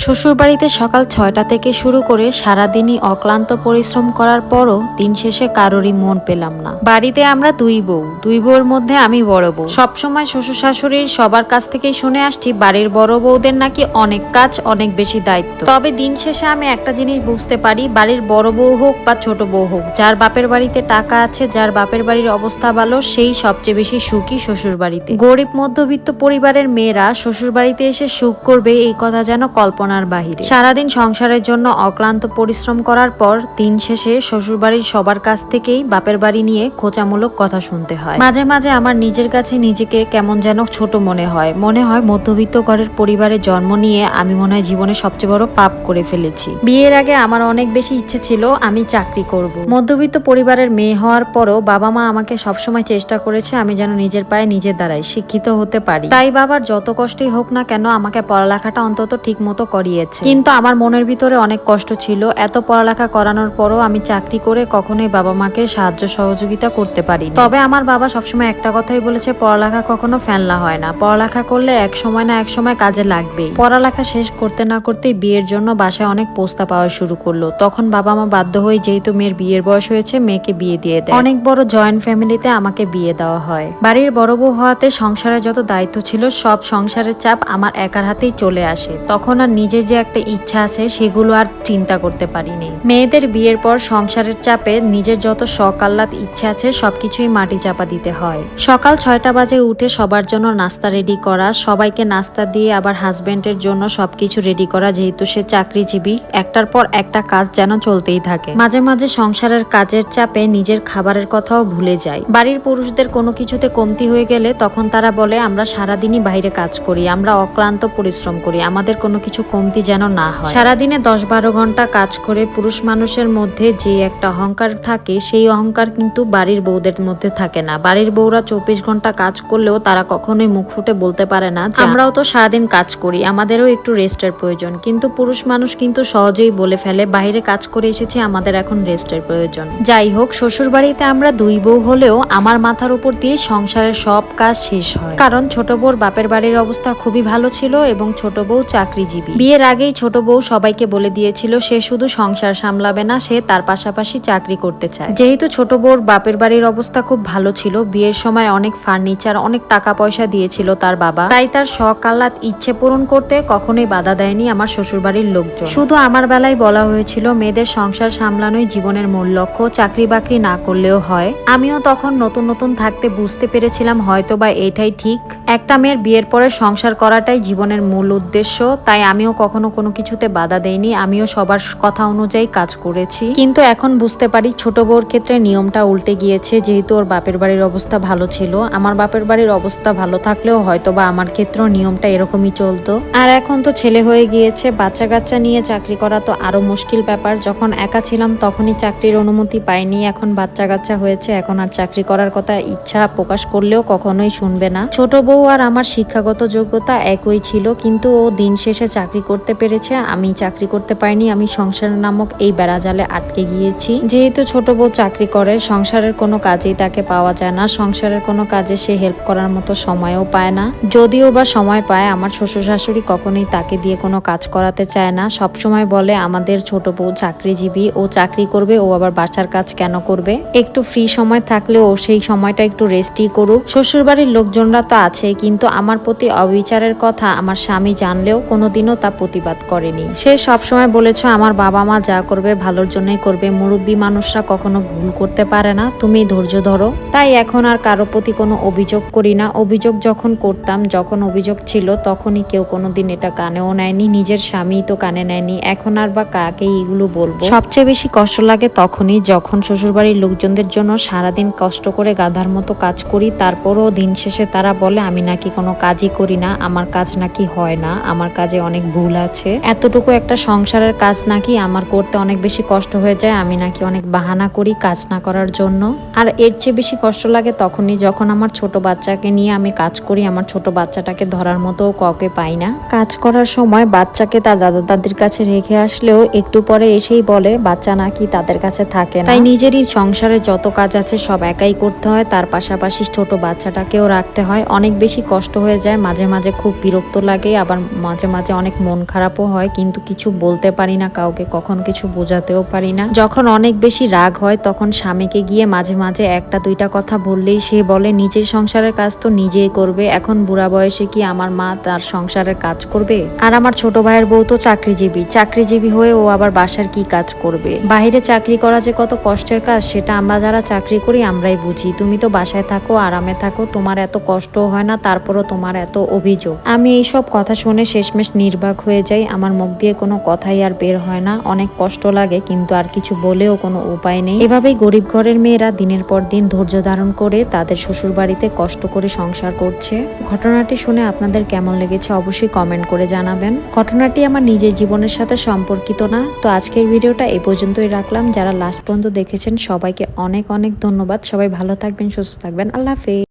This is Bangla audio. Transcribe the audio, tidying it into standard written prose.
শ্বশুরবাড়িতে সকাল ৬টা থেকে শুরু করে সারাদিনই অক্লান্ত পরিশ্রম করার পরও দিন শেষে কারোরই মন পেলাম না। বাড়িতে আমরা দুই বউয়ের মধ্যে আমি বড় বউ। সবসময় শ্বশুর শাশুড়ির সবার কাছ থেকেই শুনে আসছি বাড়ির বড় বউদের নাকি অনেক কাজ, অনেক বেশি দায়িত্ব। তবে দিন শেষে আমি একটা জিনিস বুঝতে পারি, বাড়ির বড় বউ হোক বা ছোট বউ হোক, যার বাপের বাড়িতে টাকা আছে, যার বাপের বাড়ির অবস্থা ভালো, সেই সবচেয়ে বেশি সুখী শ্বশুর বাড়িতে। গরিব মধ্যবিত্ত পরিবারের মেয়েরা শ্বশুর বাড়িতে এসে সুখ করবে এই কথা যেন কল্পনার বাহিরে। সারাদিন সংসারের জন্য অক্লান্ত পরিশ্রম করার পর দিন শেষে শ্বশুরবাড়ির সবার কাছ থেকেই বাপের বাড়ি নিয়ে খোঁচামূলক কথা শুনতে হয়। মাঝে মাঝে আমার নিজের কাছে নিজেকে কেমন যেন ছোট মনে হয় মধ্যবিত্ত ঘরের পরিবারে জন্ম নিয়ে আমি মনে হয় জীবনে সবচেয়ে বড় পাপ করে ফেলেছি। বিয়ের আগে আমার অনেক বেশি ইচ্ছে ছিল আমি চাকরি করব। মধ্যবিত্ত পরিবারের মেয়ে হওয়ার পরও বাবা মা আমাকে সবসময় চেষ্টা করেছে আমি যেন নিজের পায়ে নিজে দাঁড়াই, শিক্ষিত হতে পারি। তাই বাবার যত কষ্টই হোক না কেন আমাকে পড়ালেখাটা অন্তত ঠিক মতো করিয়েছে। কিন্তু আমার মনের ভিতরে অনেক কষ্ট ছিল, এত পড়ালেখা করানোর পরও আমি চাকরি করে কখনোই বাবা মাকে সাহায্য সহযোগিতা করতে পারি। তবে আমার বাবা সবসময় একটা কথাই বলেছে, পড়ালেখা কখনো ফেলনা হয় না, পড়ালেখা করলে এক সময় না এক সময় কাজে লাগবেই। পড়ালেখা শেষ করতে না করতেই বিয়ের জন্য বাসায় অনেক প্রস্তাব পাওয়া শুরু করলো। তখন বাবা মা বাধ্য হয়ে, যেহেতু মেয়ের বিয়ের বয়স হয়েছে, মেয়েকে বিয়ে দিয়ে দেয়। অনেক বড় জয়েন্ট ফ্যামিলিতে আমাকে বিয়ে দেওয়া হয়। বাড়ির বড় বউ হওয়াতে সংসারের যত দায়িত্ব ছিল সব সংসারের চাপ আমার একার হাতেই চলে আসে। তখন আর নিজে যে একটা ইচ্ছা আছে সেগুলো আর চিন্তা করতে পারিনি। মেয়েদের বিয়ের পর সংসারের চাপে নিজের যত শখ আহ্লাদ ইচ্ছা আছে সবকিছুই মাটি চাপা দিতে হয়। সকাল 6টা বাজে উঠে সবার জন্য নাস্তা রেডি করা, সবাইকে নাস্তা দিয়ে আবার হাজবেন্ডের জন্য সবকিছু রেডি করা, যেহেতু সে চাকরিজীবী, একটার পর একটা কাজ যেন চলতেই থাকে। মাঝে মাঝে সংসারের কাজের চাপে নিজের খাবারের কথাও ভুলে যায়। বাড়ির পুরুষদের কোনো কিছুতে কমতি হয়ে গেলে তখন তারা বলে আমরা সারাদিনই বাইরে কাজ করি, আমরা অক্লান্ত পরিশ্রম করি, আমাদের কোনো কিছু কমতি যেন না হয়। সারাদিনে 10-12 ঘন্টা কাজ করে পুরুষ মানুষের মধ্যে যে একটা অহংকার থাকে, সেই অহংকার কিন্তু বাড়ির বউদের মধ্যে থাকে না। বাড়ির বউরা 24 ঘন্টা কাজ করলেও তারা কখনোই মুখ ফুটে বলতে পারে না যে আমরাও তো সারাদিন কাজ করি, আমাদেরও একটু রেস্টের প্রয়োজন। কিন্তু পুরুষ মানুষ কিন্তু সহজেই বলে ফেলে বাইরে কাজ করে এসেছি, আমাদের এখন রেস্টের প্রয়োজন। যাই হোক, শ্বশুর বাড়িতে আমরা দুই বউ হলেও আমার মাথার উপর দিয়ে সংসারের সব কাজ শেষ হয়, কারণ ছোট বউর বাপের বাড়ির অবস্থা খুবই ভালো ছিল এবং ছোট বউ চাকরিজীবী। বিয়ের আগেই ছোট বউ সবাইকে বলে দিয়েছিল সে শুধু সংসার সামলাবে না, সে তার পাশাপাশি চাকরি করতে চায়। যেহেতু ছোট বউর বাপের বাড়ির অবস্থা খুব ভালো ছিল, বিয়ের সময় অনেক ফার্নিচার, অনেক টাকা পয়সা দিয়েছিল তার বাবা, তাই তার শখ আহ্লাদ ইচ্ছে পূরণ করতে কখনোই বাধা দেয়নি আমার শ্বশুর বাড়ির লোকজন। শুধু আমার বেলায় বলা হয়েছিল মেয়েদের সংসার সামলানোই জীবনের মূল লক্ষ্য, চাকরি বাকরি না করলেও হয়। আমিও তখন নতুন নতুন থাকতে বুঝতে পেরেছিলাম হয়তো বা এটাই ঠিক, একটা মেয়ের বিয়ের পরে সংসার করাটাই জীবনের মূল উদ্দেশ্য। তাই আমিও কখনো কোনো কিছুতে বাধা দেইনি, আমিও সবার কথা অনুযায়ী কাজ করেছি। কিন্তু এখন বুঝতে পারি ছোট বউর ক্ষেত্রে নিয়মটা উল্টে গিয়েছে। যেহেতু ওর বাপের বাড়ির অবস্থা ভালো ছিল, আমার বাপের বাড়ির অবস্থা ভালো থাকলেও হয়তো বা আমার ক্ষেত্রেও নিয়মটা এরকমই চলতো। আর এখন তো ছেলে হয়ে গিয়েছে, বাচ্চা কাচ্চা নিয়ে চাকরি করা তো আরো মুশকিল ব্যাপার। যখন একা ছিলাম তখনই চাকরির অনুমতি পাইনি, এখন বাচ্চা কাচ্চা হয়েছে, এখন আর চাকরি করার কথা ইচ্ছা প্রকাশ করলেও কখনোই শুনবে না। ছোট বউ আর আমার শিক্ষাগত যোগ্যতা একই ছিল, কিন্তু ও দিন শেষে চাকরি করতে পেরেছে, আমি চাকরি করতে পারিনি। আমি সংসার নামক এই বেড়াজালে আটকে গিয়েছি। যেহেতু ছোট বউ চাকরি করে, সংসারের কোনো কাজেই তাকে পাওয়া যায় না, সংসারের কোনো কাজে সে হেল্প করার মতো সময়ও পায় না। যদিও বা সময় পায়, আমার শ্বশুর শাশুড়ি কখনোই তাকে দিয়ে কোনো কাজ করাতে চায় না। সবসময় বলে আমাদের ছোট বউ চাকরিজীবী, ও চাকরি করবে, ও আবার বাসার কাজ কেন করবে, একটু ফ্রি সময় থাকলে ও সেই সময়টা একটু রেস্টই করুক। শ্বশুর বাড়ির লোকজনরা তো আছে, কিন্তু আমার প্রতি অবিচারের কথা আমার স্বামী জানলেও কোনোদিনও তা প্রতিবাদ করেনি। সে সবসময় বলেছে আমার বাবা মা যা করবে ভালোর জন্যই করবে, মুরব্বী মানুষরা কখনো ভুল করতে পারে না, তুমি ধৈর্য ধরো। তাই এখন আর কারো প্রতি কোনো অভিযোগ করি না। অভিযোগ যখন করতাম, যখন অভিযোগ ছিল, তখনই কেউ কোনোদিন এটা কানেও নেয়নি, নিজের স্বামী তো কানে নেয়নি, এখন আর বা কাকে এগুলো বলবো। সবচেয়ে বেশি কষ্ট লাগে তখনই যখন শ্বশুরবাড়ির লোকজনদের জন্য সারাদিন কষ্ট করে গাধার মতো কাজ করি, তারপরও দিন শেষে তারা বলে আমি নাকি কোনো কাজই করি না, আমার কাজ নাকি হয় না, আমার কাজে অনেক ভুল আছে, এতটুকু একটা সংসারের কাজ নাকি আমার করতে অনেক বেশি কষ্ট হয়ে যায়, আমি নাকি অনেক বাহানা করি কাজ না করার জন্য। আর এর চেয়ে বেশি কষ্ট লাগে তখনই যখন আমার ছোট বাচ্চাকে নিয়ে আমি কাজ করি, আমার ছোট বাচ্চাটাকে ধরার মতো কাউকে পাই না। কাজ করার সময় বাচ্চাকে তার দাদা দাদির কাছে রেখে আসলেও একটু পরে এসেই বলে বাচ্চা নাকি তাদের কাছে থাকে না। তাই নিজেরই সংসারে যত কাজ আছে সব একাই করতে হয়, তার পাশাপাশি ছোট বাচ্চাটাকেও রাখতে হয়। অনেক বেশি কষ্ট হয়ে যায়, মাঝে মাঝে খুব বিরক্ত লাগে, আবার মাঝে মাঝে অনেক মন মন খারাপও হয়, কিন্তু কিছু বলতে পারি না কাউকে, কখন কিছু বোঝাতেও পারি না। যখন অনেক বেশি রাগ হয় তখন স্বামীকে গিয়ে মাঝে মাঝে একটা দুইটা কথা বললেই সে বলে নিজের সংসারের কাজ তো নিজেই করবে, এখন বুড়া বয়সে কি আমার মা তার সংসারের কাজ করবে? আর আমার ছোট ভাইয়ের বউ তো চাকরিজীবী হয়ে ও আবার বাসার কি কাজ করবে? বাইরে চাকরি করা যে কত কষ্টের কাজ সেটা আমরা যারা চাকরি করি আমরাই বুঝি। তুমি তো বাসায় থাকো, আরামে থাকো, তোমার এত কষ্ট হয় না, তারপরও তোমার এত অভিযোগ। আমি এইসব কথা শুনে শেষমেশ নির্বাক হয়ে যাই, আমার মুখ দিয়ে কোনো কথাই আর বের হয় না। অনেক কষ্ট লাগে, কিন্তু আর কিছু বলেও কোনো উপায় নেই। এভাবেই গরিব ঘরের মেয়েরা দিনের পর দিন ধৈর্য ধারণ করে তাদের শ্বশুর বাড়িতে কষ্ট করে সংসার করছে। ঘটনাটি শুনে আপনাদের কেমন লেগেছে অবশ্যই কমেন্ট করে জানাবেন। ঘটনাটি আমার নিজের জীবনের সাথে সম্পর্কিত না। তো আজকের ভিডিওটা এই পর্যন্তই রাখলাম। যারা লাস্ট পর্যন্ত দেখেছেন সবাইকে অনেক অনেক ধন্যবাদ। সবাই ভালো থাকবেন, সুস্থ থাকবেন। আল্লাহ হাফেজ।